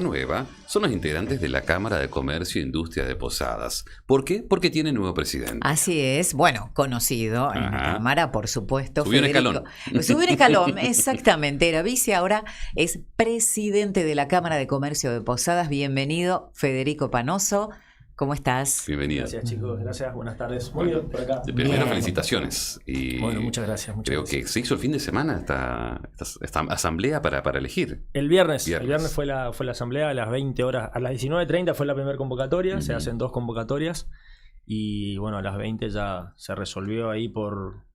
Nueva son los integrantes de la Cámara de Comercio e Industria de Posadas. ¿Por qué? Porque tiene nuevo presidente. Así es, bueno, conocido en la Cámara, por supuesto. Subió un escalón. Subió un escalón, exactamente. Era vice, ahora es presidente de la Cámara de Comercio de Posadas. Bienvenido, Federico Panoso. ¿Cómo estás? Bienvenido. Gracias, chicos. Gracias. Buenas tardes. Muy bien, por acá. Primero, felicitaciones. Y bueno, muchas gracias. Creo que se hizo el fin de semana esta asamblea para elegir. El viernes fue la asamblea a las 20 horas. A las 19:30 fue la primera convocatoria. Se hacen 2 convocatorias. Y bueno, a las 20 ya se resolvió ahí por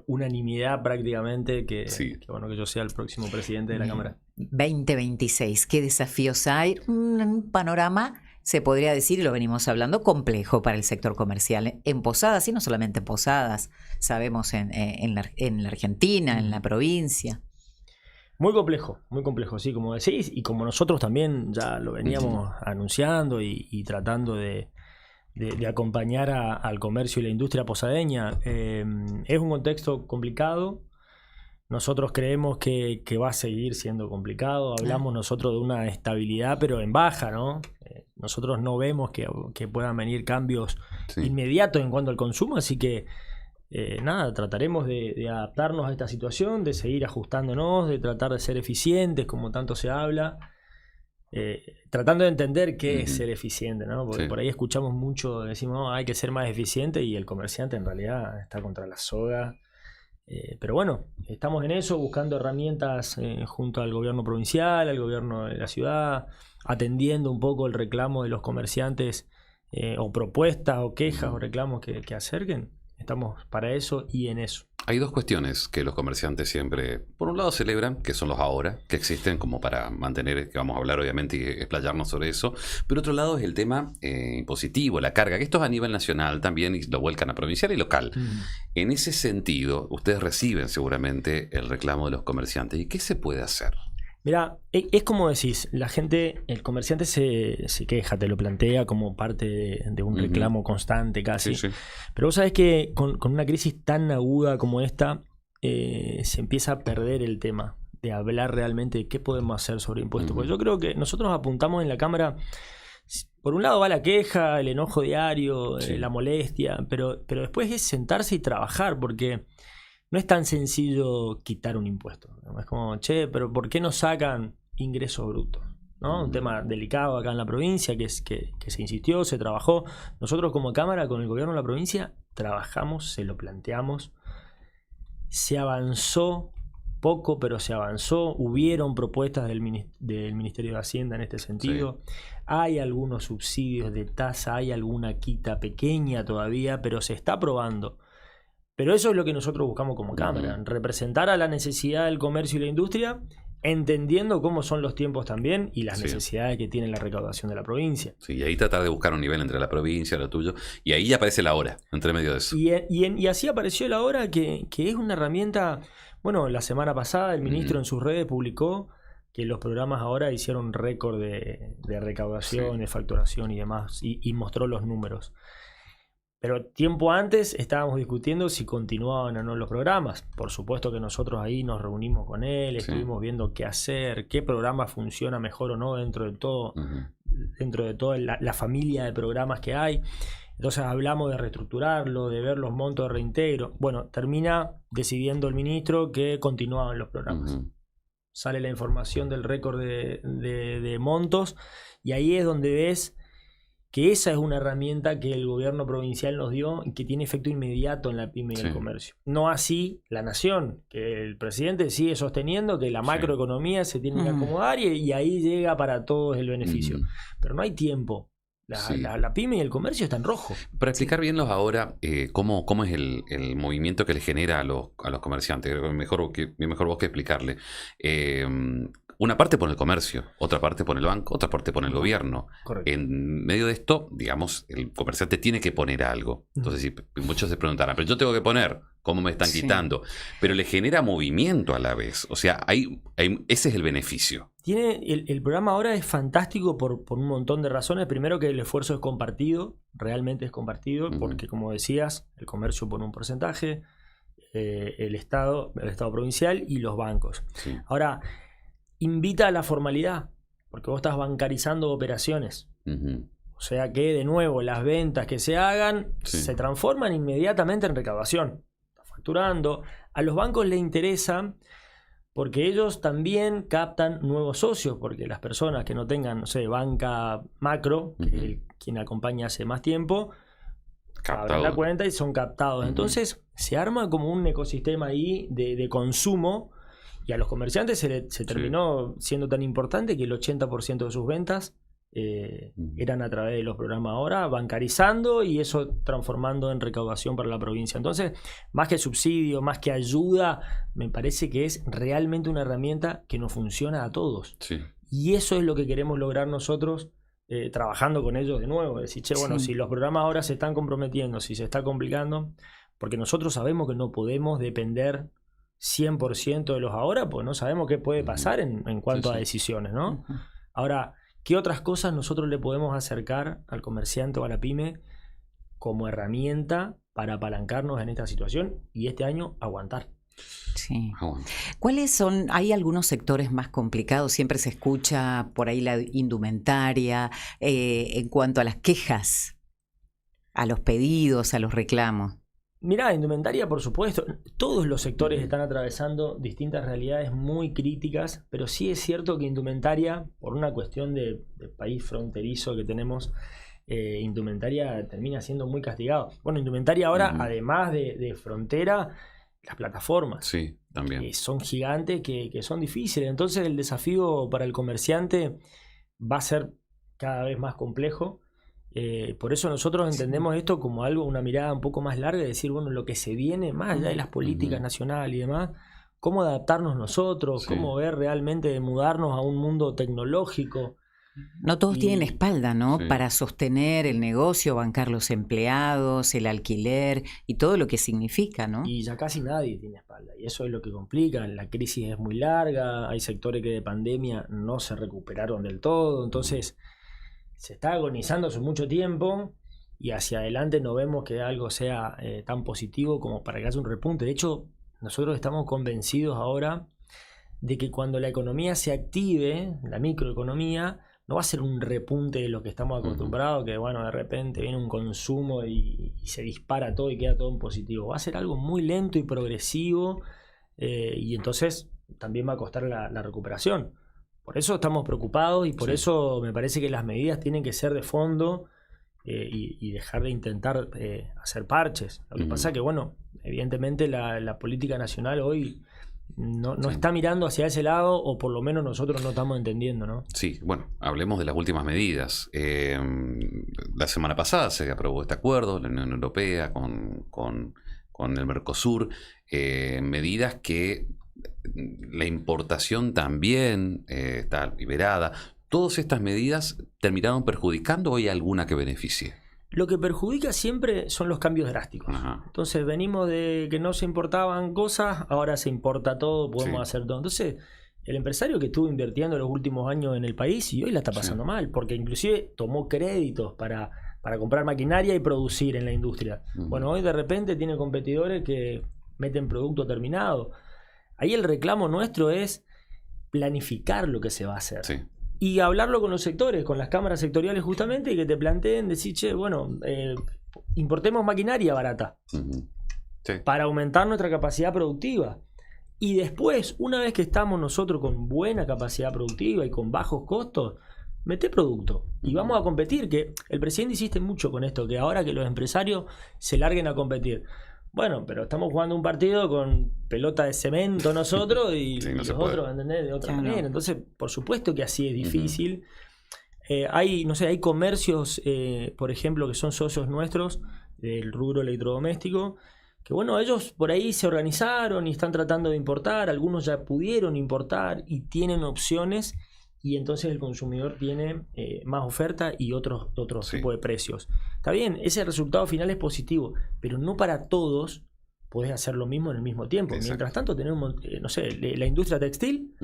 unanimidad prácticamente que bueno, que yo sea el próximo presidente de la Cámara. 2026. ¿Qué desafíos hay? Un panorama, se podría decir, y lo venimos hablando, complejo para el sector comercial en Posadas, y no solamente en Posadas, sabemos en la Argentina, en la provincia. Muy complejo, sí, como decís, y como nosotros también ya lo veníamos anunciando y tratando de acompañar al comercio y la industria posadeña. Es un contexto complicado. Nosotros creemos que va a seguir siendo complicado. Hablamos nosotros de una estabilidad, pero en baja, ¿no? Nosotros no vemos que puedan venir cambios inmediatos en cuanto al consumo, así que trataremos de adaptarnos a esta situación, de seguir ajustándonos, de tratar de ser eficientes, como tanto se habla, tratando de entender qué es ser eficiente, ¿no? Porque por ahí escuchamos mucho, decimos, no, hay que ser más eficiente, y el comerciante en realidad está contra la soga. Pero bueno, estamos en eso, buscando herramientas junto al gobierno provincial, al gobierno de la ciudad, atendiendo un poco el reclamo de los comerciantes, o propuestas o quejas o reclamos que acerquen. Estamos para eso y en eso. Hay 2 cuestiones que los comerciantes siempre, por un lado, celebran, que son los ahora, que existen como para mantener, que vamos a hablar obviamente y explayarnos sobre eso. Pero otro lado es el tema impositivo, la carga, que esto es a nivel nacional también y lo vuelcan a provincial y local. En ese sentido, ustedes reciben seguramente el reclamo de los comerciantes. ¿Y qué se puede hacer? Mira, es como decís, la gente, el comerciante se queja, te lo plantea como parte de un reclamo constante casi. Pero vos sabés que con una crisis tan aguda como esta, se empieza a perder el tema de hablar realmente de qué podemos hacer sobre impuestos. Porque yo creo que nosotros apuntamos en la Cámara, por un lado va la queja, el enojo diario, la molestia, pero después es sentarse y trabajar, porque no es tan sencillo quitar un impuesto. Es como, pero ¿por qué no sacan ingresos brutos? ¿No? Un tema delicado acá en la provincia que se insistió, se trabajó. Nosotros como Cámara, con el gobierno de la provincia, trabajamos, se lo planteamos. Se avanzó poco, pero se avanzó. Hubieron propuestas del Ministerio de Hacienda en este sentido. Hay algunos subsidios de tasa, hay alguna quita pequeña todavía, pero se está aprobando. Pero eso es lo que nosotros buscamos como Cámara, representar a la necesidad del comercio y la industria, entendiendo cómo son los tiempos también y las necesidades que tiene la recaudación de la provincia. Sí, y ahí tratar de buscar un nivel entre la provincia y lo tuyo, y ahí aparece la hora, entre medio de eso. Y así apareció la hora, que es una herramienta. Bueno, la semana pasada el ministro en sus redes publicó que los programas ahora hicieron récord de recaudación, de facturación y demás, y mostró los números. Pero tiempo antes estábamos discutiendo si continuaban o no los programas. Por supuesto que nosotros ahí nos reunimos con él, estuvimos viendo qué hacer, qué programa funciona mejor o no dentro de todo, dentro de toda la familia de programas que hay. Entonces hablamos de reestructurarlo, de ver los montos de reintegro. Bueno, termina decidiendo el ministro que continuaban los programas. Sale la información del récord de montos, y ahí es donde ves que esa es una herramienta que el gobierno provincial nos dio y que tiene efecto inmediato en la pyme y el comercio. No así la nación, que el presidente sigue sosteniendo que la macroeconomía se tiene que acomodar y ahí llega para todos el beneficio. Pero no hay tiempo. La pyme y el comercio está en rojo. Para explicar bien los ahora, ¿cómo es el movimiento que le genera a los comerciantes? Mejor vos que explicarle. Una parte por el comercio, otra parte por el banco, otra parte por el gobierno. Correcto. En medio de esto, digamos, el comerciante tiene que poner algo. Entonces, muchos se preguntarán, pero yo tengo que poner, ¿cómo me están quitando? Pero le genera movimiento a la vez. O sea, ese es el beneficio. El programa ahora es fantástico por un montón de razones. Primero, que el esfuerzo es compartido, realmente es compartido, porque como decías, el comercio pone un porcentaje, el Estado provincial y los bancos. Ahora, invita a la formalidad. porque vos estás bancarizando operaciones. O sea que, de nuevo, las ventas que se hagan se transforman inmediatamente en recaudación. Estás facturando. A los bancos les interesa porque ellos también captan nuevos socios, porque las personas que no tengan, no sé, banca macro, que es quien acompaña hace más tiempo, abren la cuenta y son captados. Entonces se arma como un ecosistema ahí de consumo, y a los comerciantes se terminó siendo tan importante que el 80% de sus ventas eran a través de los programas ahora, bancarizando, y eso transformando en recaudación para la provincia. Entonces, más que subsidio, más que ayuda, me parece que es realmente una herramienta que nos funciona a todos. Y eso es lo que queremos lograr nosotros, trabajando con ellos de nuevo. Decir, bueno, si los programas ahora se están comprometiendo, si se está complicando, porque nosotros sabemos que no podemos depender 100% de los ahora, pues no sabemos qué puede pasar en cuanto a decisiones, ¿no? Ahora, ¿qué otras cosas nosotros le podemos acercar al comerciante o a la pyme como herramienta para apalancarnos en esta situación y este año aguantar? Sí. ¿Cuáles son? ¿Hay algunos sectores más complicados? Siempre se escucha por ahí la indumentaria, en cuanto a las quejas, a los pedidos, a los reclamos. Mirá, indumentaria, por supuesto. Todos los sectores están atravesando distintas realidades muy críticas, pero sí es cierto que indumentaria, por una cuestión de país fronterizo que tenemos, indumentaria termina siendo muy castigado. Bueno, indumentaria ahora, además de frontera, las plataformas. Sí, también. Son gigantes que son difíciles. Entonces el desafío para el comerciante va a ser cada vez más complejo. Por eso nosotros entendemos esto como algo, una mirada un poco más larga, de decir, bueno, lo que se viene más allá de las políticas nacionales y demás, cómo adaptarnos nosotros, cómo ver realmente de mudarnos a un mundo tecnológico. No todos tienen espalda, ¿no? Para sostener el negocio, bancar los empleados, el alquiler y todo lo que significa, ¿no? Y ya casi nadie tiene espalda, y eso es lo que complica. La crisis es muy larga, hay sectores que de pandemia no se recuperaron del todo, entonces se está agonizando hace mucho tiempo y hacia adelante no vemos que algo sea tan positivo como para que haya un repunte. De hecho, nosotros estamos convencidos ahora de que cuando la economía se active, la microeconomía, no va a ser un repunte de lo que estamos acostumbrados, que bueno, de repente viene un consumo y se dispara todo y queda todo en positivo. Va a ser algo muy lento y progresivo, y entonces también va a costar la recuperación. Por eso estamos preocupados y por eso me parece que las medidas tienen que ser de fondo, y dejar de intentar hacer parches. Lo que pasa es que, bueno, evidentemente la política nacional hoy no está mirando hacia ese lado, o por lo menos nosotros no estamos entendiendo, ¿no? Sí, bueno, hablemos de las últimas medidas. La semana pasada se aprobó este acuerdo, la Unión Europea con el Mercosur, medidas que la importación también está liberada. ¿Todas estas medidas terminaron perjudicando o hay alguna que beneficie? Lo que perjudica siempre son los cambios drásticos. Entonces venimos de que no se importaban cosas, ahora se importa todo, podemos hacer todo. Entonces el empresario que estuvo invirtiendo los últimos años en el país y hoy la está pasando mal, porque inclusive tomó créditos para comprar maquinaria y producir en la industria. Bueno, hoy de repente tiene competidores que meten producto terminado. Ahí el reclamo nuestro es planificar lo que se va a hacer. Y hablarlo con los sectores, con las cámaras sectoriales justamente, y que te planteen, decir, che, bueno, importemos maquinaria barata para aumentar nuestra capacidad productiva. Y después, una vez que estamos nosotros con buena capacidad productiva y con bajos costos, mete producto y vamos a competir. Que el presidente insiste mucho con esto, que ahora que los empresarios se larguen a competir. Bueno, pero estamos jugando un partido con pelota de cemento nosotros y los otros, ¿entendés? De otra manera. Entonces, por supuesto que así es difícil. Hay comercios, por ejemplo, que son socios nuestros del rubro electrodoméstico, que bueno, ellos por ahí se organizaron y están tratando de importar. Algunos ya pudieron importar y tienen opciones, y entonces el consumidor tiene más oferta y otros tipos de precios. Está bien, ese resultado final es positivo, pero no para todos podés hacer lo mismo en el mismo tiempo. Mientras tanto, tenemos, la industria textil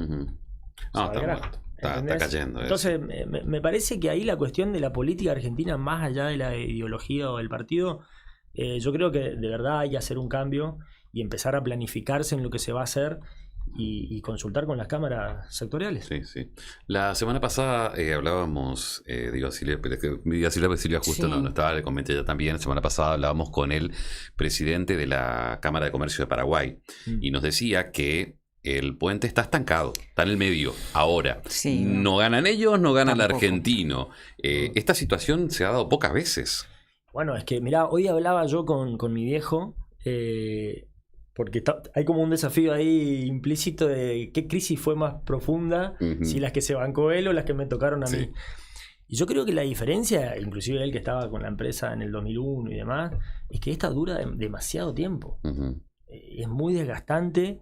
está cayendo. Entonces, me parece que ahí la cuestión de la política argentina, más allá de la ideología o del partido, yo creo que de verdad hay que hacer un cambio y empezar a planificarse en lo que se va a hacer. y consultar con las cámaras sectoriales. Sí, sí. La semana pasada hablábamos, digo Silvia, pero es que Silvia justo no estaba, le comenté ya también, la semana pasada hablábamos con el presidente de la Cámara de Comercio de Paraguay y nos decía que el puente está estancado, está en el medio, ahora. Sí, no ganan ellos, no gana el argentino. Esta situación se ha dado pocas veces. Bueno, es que mirá, hoy hablaba yo con mi viejo, porque hay como un desafío ahí implícito de qué crisis fue más profunda, si las que se bancó él o las que me tocaron a mí. Y yo creo que la diferencia, inclusive él que estaba con la empresa en el 2001 y demás, es que esta dura demasiado tiempo. Es muy desgastante.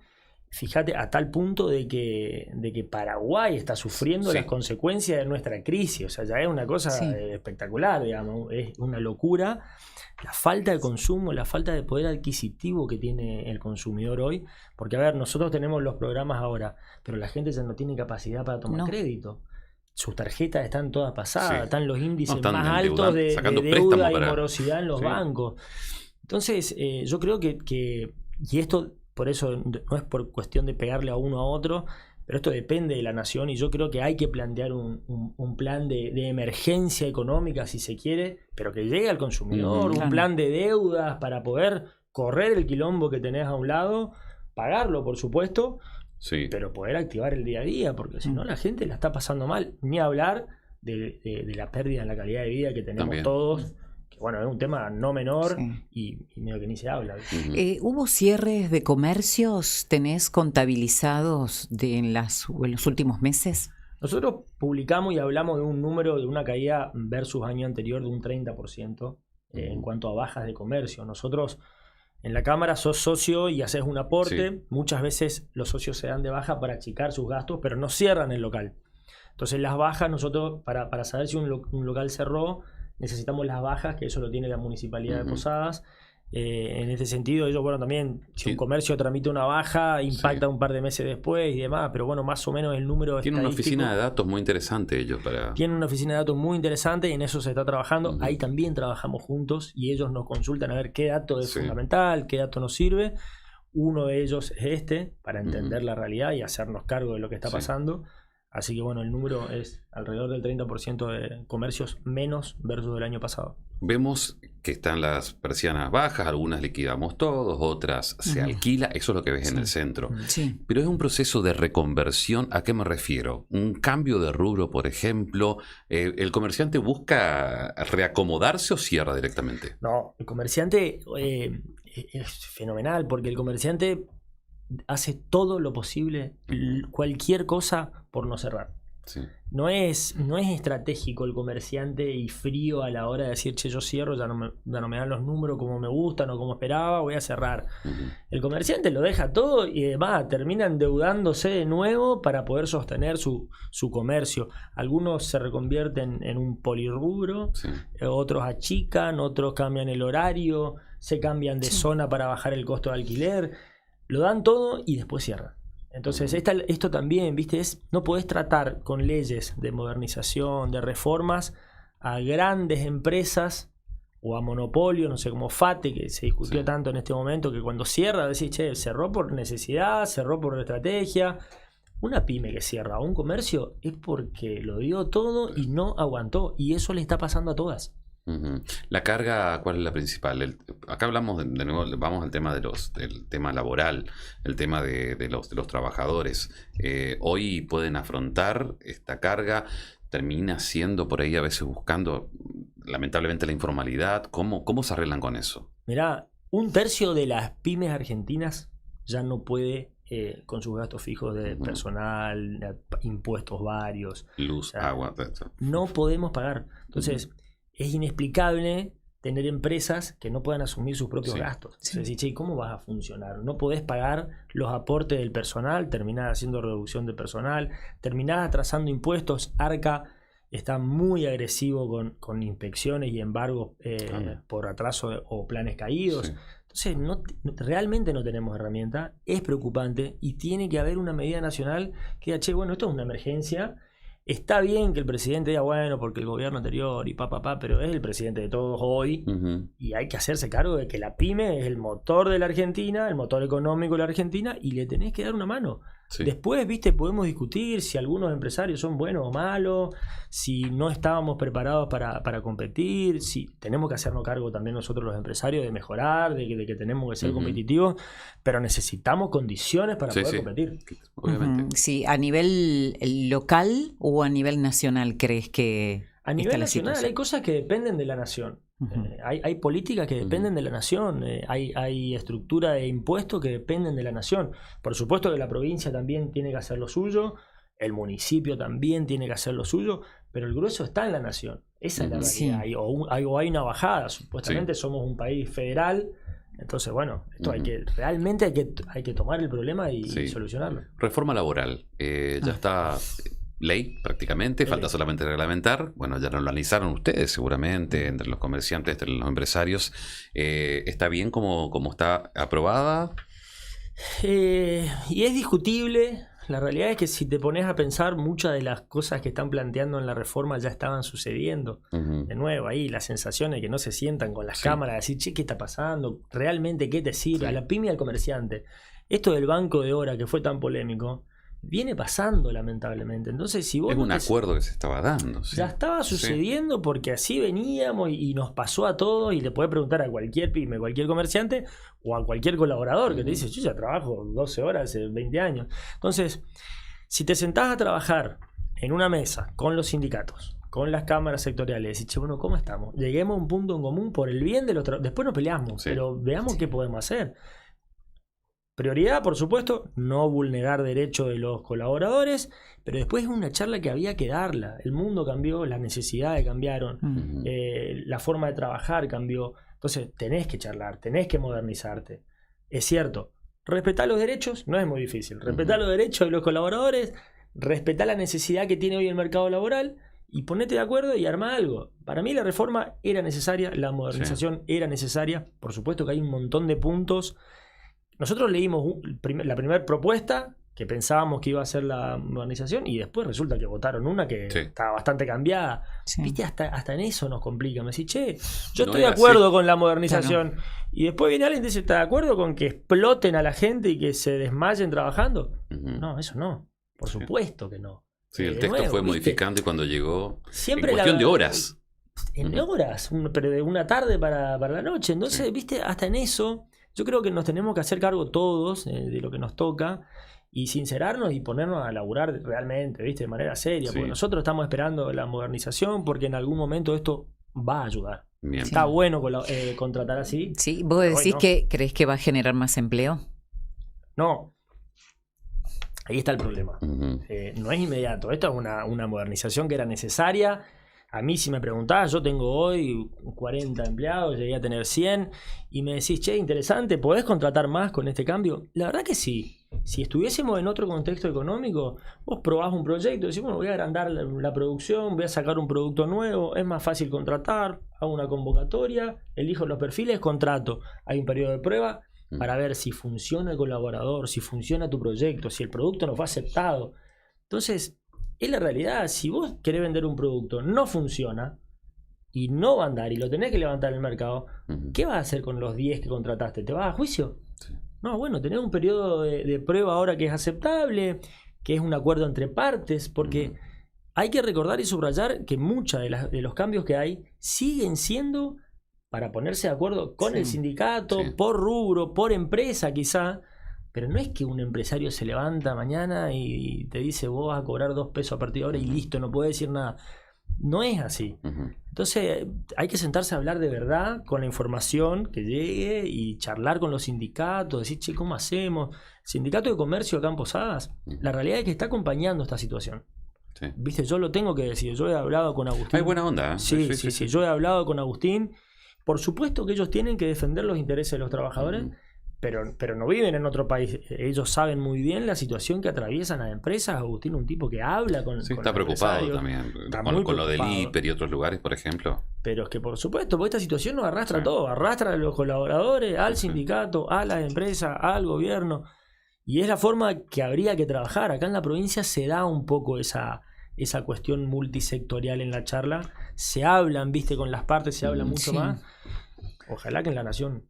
Fíjate, a tal punto de que Paraguay está sufriendo las consecuencias de nuestra crisis. O sea, ya es una cosa espectacular, digamos. Es una locura. La falta de consumo, la falta de poder adquisitivo que tiene el consumidor hoy. Porque, a ver, nosotros tenemos los programas ahora, pero la gente ya no tiene capacidad para tomar crédito. Sus tarjetas están todas pasadas, están los índices más altos de deuda y morosidad en los bancos. Entonces, yo creo que y esto... Por eso no es por cuestión de pegarle a uno a otro, pero esto depende de la nación y yo creo que hay que plantear un plan de emergencia económica, si se quiere, pero que llegue al consumidor, un plan de deudas para poder correr el quilombo que tenés a un lado, pagarlo, por supuesto, pero poder activar el día a día, porque si no la gente la está pasando mal. Ni hablar de la pérdida en la calidad de vida que tenemos todos. Bueno, es un tema no menor y medio que ni se habla. ¿Hubo cierres de comercios? ¿Tenés contabilizados en los últimos meses? Nosotros publicamos y hablamos de un número de una caída versus año anterior de un 30% en cuanto a bajas de comercio. Nosotros en la Cámara sos socio y haces un aporte. Muchas veces los socios se dan de baja para achicar sus gastos, pero no cierran el local. Entonces las bajas, nosotros para saber si un local cerró, necesitamos las bajas, que eso lo tiene la Municipalidad de Posadas. En este sentido, ellos, bueno, también, si un comercio tramita una baja, impacta un par de meses después y demás, pero bueno, más o menos el número Tienen una oficina de datos muy interesante ellos para... Tienen una oficina de datos muy interesante y en eso se está trabajando. Ahí también trabajamos juntos y ellos nos consultan a ver qué dato es fundamental, qué dato nos sirve. Uno de ellos es para entender la realidad y hacernos cargo de lo que está pasando. Así que bueno, el número es alrededor del 30% de comercios menos versus el año pasado. Vemos que están las persianas bajas, algunas liquidamos todos, otras se alquila, eso es lo que ves en el centro. Pero es un proceso de reconversión, ¿a qué me refiero? Un cambio de rubro, por ejemplo, ¿el comerciante busca reacomodarse o cierra directamente? No, el comerciante es fenomenal porque el comerciante hace todo lo posible, cualquier cosa por no cerrar. No es estratégico el comerciante y frío a la hora de decir, che, yo cierro, ya no me dan los números como me gustan o como esperaba, voy a cerrar. El comerciante lo deja todo y además termina endeudándose de nuevo para poder sostener su comercio. Algunos se reconvierten en un polirrubro, otros achican, otros cambian el horario, se cambian de zona para bajar el costo de alquiler. Lo dan todo y después cierran. Entonces esto también, ¿viste? No podés tratar con leyes de modernización, de reformas, a grandes empresas o a monopolios, no sé, como FATE, que se discutió tanto en este momento, que cuando cierra decís, che, cerró por necesidad, cerró por estrategia. Una pyme que cierra o un comercio es porque lo dio todo y no aguantó. Y eso le está pasando a todas. La carga, ¿cuál es la principal? Acá hablamos de nuevo, vamos al tema del tema laboral, el tema de los trabajadores. Hoy pueden afrontar esta carga, termina siendo por ahí a veces buscando, lamentablemente, la informalidad. ¿Cómo se arreglan con eso? Mirá, 1/3 de las pymes argentinas ya no puede con sus gastos fijos de personal, impuestos varios. Luz, agua. No podemos pagar. Entonces... Es inexplicable tener empresas que no puedan asumir sus propios gastos. Es decir, che, ¿cómo vas a funcionar? No podés pagar los aportes del personal, terminás haciendo reducción de personal, terminás atrasando impuestos. Arca está muy agresivo con inspecciones y embargos por atraso o planes caídos. Entonces, realmente no tenemos herramienta, es preocupante y tiene que haber una medida nacional que diga, che, bueno, esto es una emergencia. Está bien que el presidente diga, bueno, porque el gobierno anterior y pero es el presidente de todos hoy y hay que hacerse cargo de que la pyme es el motor de la Argentina, el motor económico de la Argentina y le tenés que dar una mano. Sí. Después, viste, podemos discutir si algunos empresarios son buenos o malos, si no estábamos preparados para competir, si tenemos que hacernos cargo también nosotros los empresarios de mejorar, de que tenemos que ser competitivos, pero necesitamos condiciones para poder competir. Obviamente. Sí, ¿a nivel local o a nivel nacional crees que a nivel nacional hay cosas que dependen de la nación? Hay políticas que dependen de la nación, hay estructura de impuestos que dependen de la nación. Por supuesto que la provincia también tiene que hacer lo suyo, el municipio también tiene que hacer lo suyo, pero el grueso está en la nación. Esa es la realidad. Sí. O hay una bajada, supuestamente somos un país federal. Entonces, bueno, esto realmente hay que tomar el problema y solucionarlo. Reforma laboral, ya está... ley prácticamente, falta solamente reglamentar. Bueno, ya lo analizaron ustedes seguramente, entre los comerciantes, entre los empresarios. ¿Está bien como está aprobada? Y es discutible. La realidad es que si te pones a pensar, muchas de las cosas que están planteando en la reforma ya estaban sucediendo. De nuevo, ahí la sensación de que no se sientan con las cámaras a decir, che, ¿qué está pasando? ¿Realmente qué te sirve? A la pyme y al comerciante. Esto del banco de hora que fue tan polémico, viene pasando lamentablemente. Entonces, si vos es un acuerdo que se estaba dando. Ya estaba sucediendo porque así veníamos y nos pasó a todos. Y le podés preguntar a cualquier pyme, cualquier comerciante o a cualquier colaborador que te dice, yo ya trabajo 12 horas hace 20 años. Entonces, si te sentás a trabajar en una mesa con los sindicatos, con las cámaras sectoriales, y decís, bueno, ¿cómo estamos? Lleguemos a un punto en común por el bien de los trabajadores. Después nos peleamos, pero veamos qué podemos hacer. Prioridad, por supuesto, no vulnerar derechos de los colaboradores, pero después es una charla que había que darla. El mundo cambió, las necesidades cambiaron, la forma de trabajar cambió. Entonces tenés que charlar, tenés que modernizarte. Es cierto, respetar los derechos no es muy difícil. Respetar los derechos de los colaboradores, respetar la necesidad que tiene hoy el mercado laboral y ponete de acuerdo y arma algo. Para mí la reforma era necesaria, la modernización era necesaria. Por supuesto que hay un montón de puntos. Nosotros leímos la primera propuesta que pensábamos que iba a ser la modernización y después resulta que votaron una que estaba bastante cambiada. Viste, hasta en eso nos complica. Me decís, che, yo estoy de acuerdo con la modernización. Claro. Y después viene alguien y dice, ¿estás de acuerdo con que exploten a la gente y que se desmayen trabajando? No, eso no. Por supuesto que no. Sí, el texto fue modificando y cuando llegó siempre en cuestión de horas. En horas, pero de una tarde para la noche. Entonces, viste, hasta en eso... Yo creo que nos tenemos que hacer cargo todos de lo que nos toca y sincerarnos y ponernos a laburar realmente, ¿viste? De manera seria. Porque nosotros estamos esperando la modernización porque en algún momento esto va a ayudar. Bien. Está bueno contratar así. Sí, vos decís que crees que va a generar más empleo. No. Ahí está el problema. No es inmediato. Esto es una modernización que era necesaria. A mí si me preguntás, yo tengo hoy 40 empleados, llegué a tener 100 y me decís, che, interesante, ¿podés contratar más con este cambio? La verdad que sí. Si estuviésemos en otro contexto económico, vos probás un proyecto y decís, bueno, voy a agrandar la producción, voy a sacar un producto nuevo, es más fácil contratar, hago una convocatoria, elijo los perfiles, contrato. Hay un periodo de prueba para ver si funciona el colaborador, si funciona tu proyecto, si el producto no fue aceptado. Entonces... es la realidad. Si vos querés vender un producto, no funciona y no va a andar y lo tenés que levantar en el mercado, ¿qué vas a hacer con los 10 que contrataste? ¿Te vas a juicio? Sí. No, bueno, tenés un periodo de prueba ahora que es aceptable, que es un acuerdo entre partes, porque hay que recordar y subrayar que muchos de los cambios que hay siguen siendo para ponerse de acuerdo con el sindicato, por rubro, por empresa quizá. Pero no es que un empresario se levanta mañana y te dice vos vas a cobrar 2 pesos a partir de ahora y listo, no puede decir nada. No es así. Entonces hay que sentarse a hablar de verdad con la información que llegue y charlar con los sindicatos, decir, che, ¿cómo hacemos? El sindicato de comercio acá en Posadas, la realidad es que está acompañando esta situación. Viste, yo lo tengo que decir, yo he hablado con Agustín. Hay buena onda. Sí, yo he hablado con Agustín. Por supuesto que ellos tienen que defender los intereses de los trabajadores. Pero no viven en otro país. Ellos saben muy bien la situación que atraviesan las empresas. Agustín, un tipo que habla con está preocupado también. Con lo del hiper y otros lugares, por ejemplo. Pero es que, por supuesto, porque esta situación nos arrastra a todos. Arrastra a los colaboradores, al sindicato, a las empresas, al gobierno. Y es la forma que habría que trabajar. Acá en la provincia se da un poco esa cuestión multisectorial en la charla. Se hablan, viste, con las partes, se habla mucho más. Ojalá que en la nación...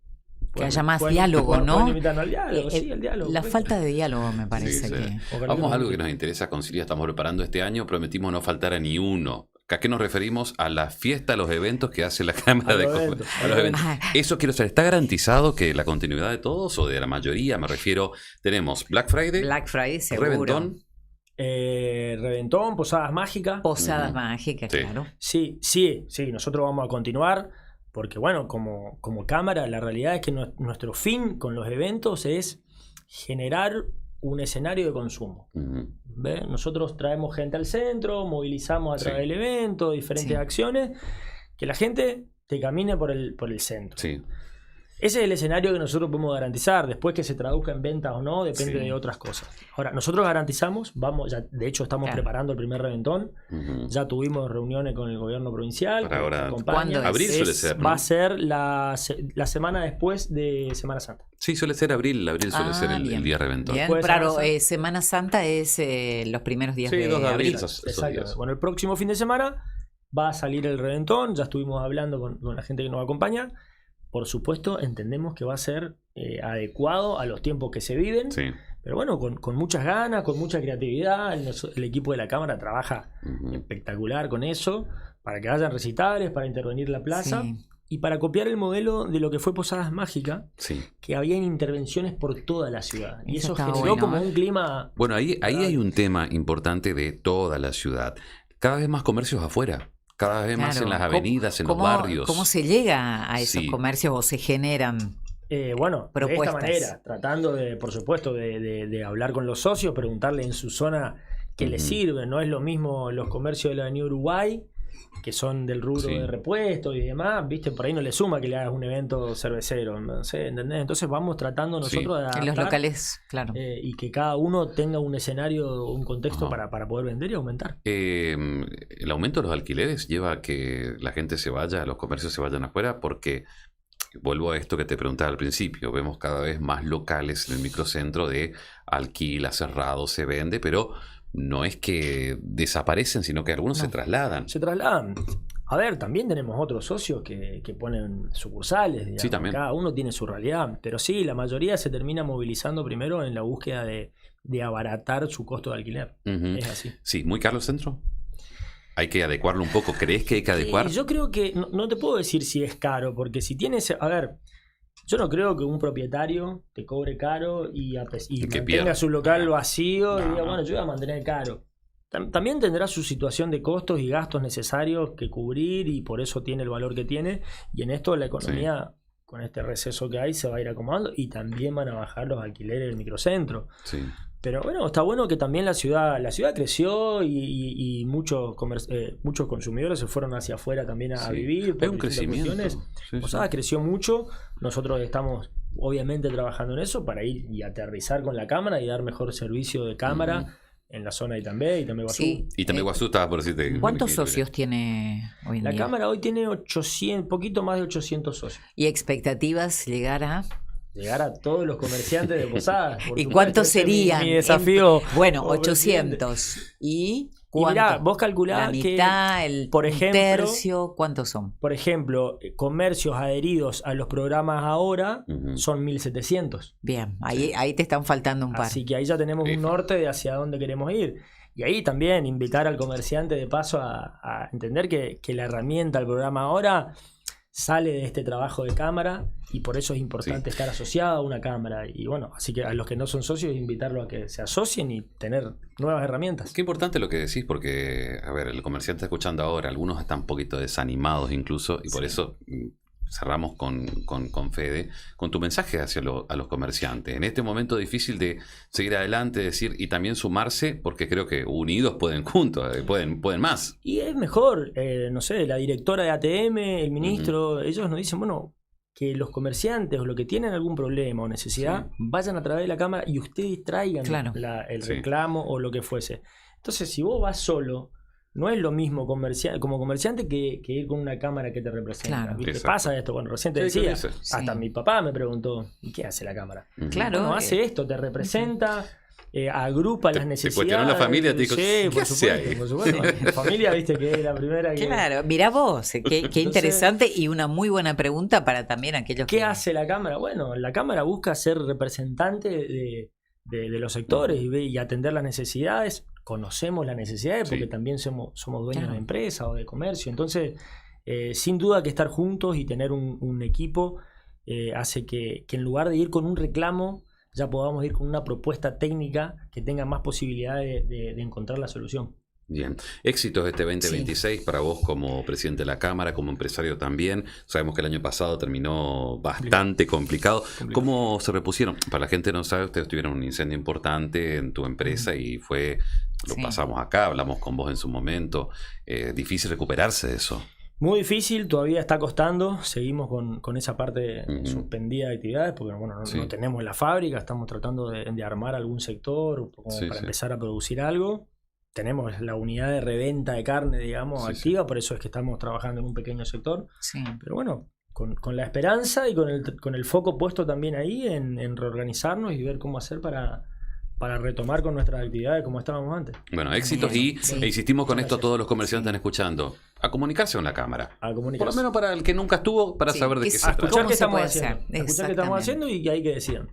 Que haya más diálogo, ¿no? Pueden invitarnos al diálogo, sí, el diálogo. La falta de diálogo me parece que... Vamos a algo que nos interesa con Silvia, estamos preparando este año, prometimos no faltar a ni uno. ¿A qué nos referimos? A la fiesta, a los eventos que hace la Cámara de Comercio. Eso quiero saber, ¿está garantizado que la continuidad de todos o de la mayoría? Me refiero, tenemos Black Friday. Black Friday, seguro. Reventón. Reventón, Posadas Mágicas. Posadas Mágicas, claro. Sí, nosotros vamos a continuar porque, bueno, como cámara, la realidad es que nuestro fin con los eventos es generar un escenario de consumo. ¿Ve? Nosotros traemos gente al centro, movilizamos a través del evento, diferentes acciones, que la gente te camine por el centro. Sí. Ese es el escenario que nosotros podemos garantizar. Después que se traduzca en ventas o no, depende de otras cosas. Ahora, nosotros garantizamos, ya, de hecho estamos preparando el primer reventón. Ya tuvimos reuniones con el gobierno provincial. Para ahora, ¿cuándo? Abril suele ser, ¿no? Va a ser la semana después de Semana Santa. Sí, suele ser abril. Abril suele ser el día reventón. Bien, claro, Semana Santa es los primeros días de abril. Exacto. Bueno, el próximo fin de semana va a salir el reventón. Ya estuvimos hablando con la gente que nos acompaña. Por supuesto, entendemos que va a ser adecuado a los tiempos que se viven, pero bueno, con muchas ganas, con mucha creatividad. El equipo de la Cámara trabaja espectacular con eso, para que hayan recitales, para intervenir la plaza y para copiar el modelo de lo que fue Posadas Mágicas, que habían intervenciones por toda la ciudad. Y eso generó como un clima... Bueno, ahí hay un tema importante de toda la ciudad. Cada vez más comercios afuera. Cada vez más en las avenidas, en los barrios. ¿Cómo se llega a esos comercios o se generan propuestas? De esta manera, tratando por supuesto, de hablar con los socios, preguntarle en su zona qué les sirve. No es lo mismo los comercios de la Avenida Uruguay, que son del rubro de repuestos y demás, ¿viste? Por ahí no le suma que le hagas un evento cervecero, no sé, ¿entendés? Entonces vamos tratando nosotros de adaptar, en los locales, claro. Y que cada uno tenga un escenario, un contexto para poder vender y aumentar. El aumento de los alquileres lleva a que la gente se vaya, los comercios se vayan afuera, porque vuelvo a esto que te preguntaba al principio, vemos cada vez más locales en el microcentro de alquila, cerrado, se vende, pero no es que desaparecen, sino que algunos se trasladan. Se trasladan. A ver, también tenemos otros socios que ponen sucursales. Digamos. Sí, también. Cada uno tiene su realidad. Pero sí, la mayoría se termina movilizando primero en la búsqueda de abaratar su costo de alquiler. Es así. Sí, muy caro el centro. Hay que adecuarlo un poco. ¿Crees que hay que adecuar? Yo creo que no te puedo decir si es caro, porque si tienes... A ver, yo no creo que un propietario te cobre caro y mantenga su local vacío y diga, bueno, yo voy a mantener caro. También tendrá su situación de costos y gastos necesarios que cubrir y por eso tiene el valor que tiene. Y en esto la economía, con este receso que hay, se va a ir acomodando y también van a bajar los alquileres del microcentro. Sí. Pero bueno, está bueno que también la ciudad creció y muchos consumidores se fueron hacia afuera también a vivir. Hay un crecimiento. Posadas creció mucho. Nosotros estamos obviamente trabajando en eso para ir y aterrizar con la cámara y dar mejor servicio de cámara en la zona de Itambé y Itambé Guazú. Y Itambé Guazú estaba por decirte. ¿Cuántos socios tiene hoy en día? La cámara hoy tiene poquito más de 800 socios. ¿Y expectativas llegar a todos los comerciantes de Posadas? ¿Y cuántos serían? Mi desafío. Bueno, 800. ¿Y mirá, vos calculás la mitad, por ejemplo, un tercio, ¿cuántos son? Por ejemplo, comercios adheridos a los programas ahora son 1.700. Bien, ahí te están faltando un par. Así que ahí ya tenemos un norte de hacia dónde queremos ir. Y ahí también invitar al comerciante de paso a entender que la herramienta, el programa ahora, sale de este trabajo de cámara y por eso es importante estar asociado a una cámara. Y bueno, así que a los que no son socios, invitarlos a que se asocien y tener nuevas herramientas. Qué importante lo que decís, porque, a ver, el comerciante está escuchando ahora, algunos están un poquito desanimados incluso, y por eso cerramos con Fede, con tu mensaje hacia a los comerciantes. En este momento difícil de seguir adelante, decir, y también sumarse, porque creo que unidos pueden juntos, pueden más. Y es mejor, no sé, la directora de ATM, el ministro, ellos nos dicen, bueno, que los comerciantes o los que tienen algún problema o necesidad vayan a través de la cámara y ustedes traigan el reclamo o lo que fuese. Entonces, si vos vas solo, no es lo mismo como comerciante que ir con una cámara que te representa. ¿Qué pasa esto? Bueno, recién te decía, hasta mi papá me preguntó, ¿y qué hace la cámara? Claro. Bueno, hace esto, te representa, agrupa las necesidades. Te cuestionó la familia, te dijo, sí, ¿qué hace ahí? por supuesto. La familia, viste que es la primera que... Claro, mirá vos, qué interesante y una muy buena pregunta para también aquellos ¿Qué hace la Cámara? Bueno, la Cámara busca ser representante de los sectores y atender las necesidades. Conocemos las necesidades porque también somos dueños de empresa o de comercio. Entonces, sin duda que estar juntos y tener un equipo hace que en lugar de ir con un reclamo, ya podamos ir con una propuesta técnica que tenga más posibilidades de encontrar la solución. Bien, éxitos este 2026 para vos como presidente de la Cámara, como empresario también. Sabemos que el año pasado terminó bastante complicado. ¿Cómo se repusieron? Para la gente que no sabe, ustedes tuvieron un incendio importante en tu empresa y lo pasamos acá, hablamos con vos en su momento. Difícil recuperarse de eso. Muy difícil, todavía está costando. Seguimos con esa parte suspendida de actividades porque no tenemos la fábrica, estamos tratando de armar algún sector para empezar a producir algo. Tenemos la unidad de reventa de carne, digamos, activa, por eso es que estamos trabajando en un pequeño sector. Sí. Pero bueno, con la esperanza y con el foco puesto también ahí en reorganizarnos y ver cómo hacer para retomar con nuestras actividades como estábamos antes. Bueno, éxitos e insistimos con esto a todos los comerciantes que están escuchando. A comunicarse con la Cámara. Por lo menos para el que nunca estuvo, para saber de qué se trata. Escuchar qué estamos haciendo. Escuchar qué estamos haciendo y que hay que decidir.